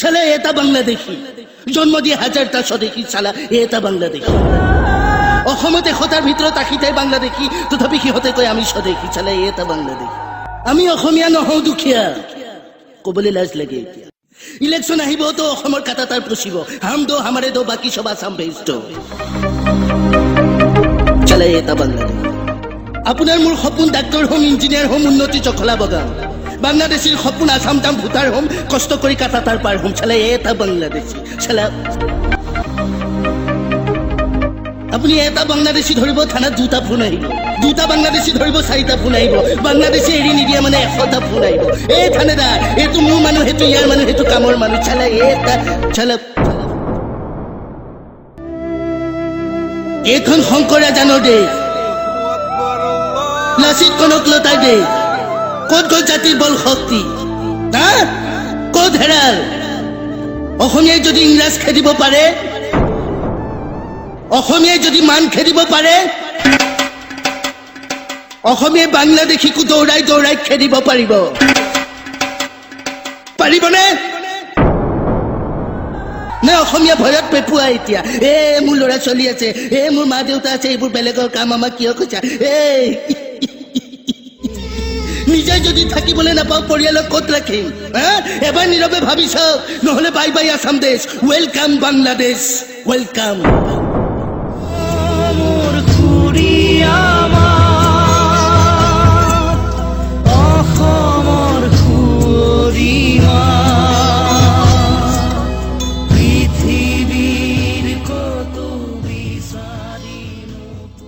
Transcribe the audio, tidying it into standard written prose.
শালা এটা বাংলাদেশী জন্ম দিয়ে হাজাৰটা স্বদেশী শালা এটা বাংলাদেশী অসমত 100টাৰ ভিতৰত 80টাই বাংলাদেশী তথাপি সিহঁতে কয় আমি স্বদেশী শালা এটা বাংলাদেশী আমি অসমীয়া নহওঁ দুখীয়া ক'বলৈ লাজ লাগে এতিয়া ইলেকশ্যন আহিব তো অসমৰ কাটা তাৰ পচিব হাম দো হামাৰে দো বাকি সব আসাম ভেজ দো শালা এটা বাংলাদেশী আপোনাৰ মোৰ সপোন ডাক্তৰ হ'ম ইঞ্জিনিয়াৰ হ'ম উন্নতি চখলা বগাম বাংলাদেশীৰ সপোন আসাম যাম ভূটাৰ হ'ম কষ্ট কৰি কাটা তাৰ পাৰ হ'ম শালা এটা বাংলাদেশী শালা আপুনি এটা বাংলাদেশী ধৰিব থানাত 2টা ফোন আহিব 2টা বাংলাদেশী ধৰিব 4টা ফোন আহিব বাংলাদেশী এৰি নিদিয়া মানে 100টা ফোন আহিব এই থানেদাৰ এইটো মোৰ মানুহ সেইটো ইয়াৰ মানুহ সেইটো কামৰ মানুহ শালা এটা শালা এইখন শংকৰা জানৰ দেশ লাচিত কনকলতাৰ দেশ ক'ত গ'ল জাতিৰ বল শক্তি হা ক'ত হেৰাল অসমীয়াই যদি ইংৰাজ খেদিব পাৰে অসমীয়াই যদি মান খেদিব পাৰে অসমীয়াই বাংলাদেশীকো দৌৰাই দৌৰাই খেদিব পাৰিবনে নে অসমীয়া ভয়ত পেপুৱা এতিয়া মোৰ ল'ৰা ছোৱালী আছে মোৰ মা দেউতা আছে এইবোৰ বেলেগৰ কাম আমাক কিয় কৈছা নিজে যদি থাকিবলৈ নাপাওঁ পৰিয়ালক ক'ত ৰাখিম এবাৰ নীৰৱে ভাবি চাওক নহ'লে বাই বাই আসাম দেশ ৱেলকাম বাংলাদেশ ৱেলকাম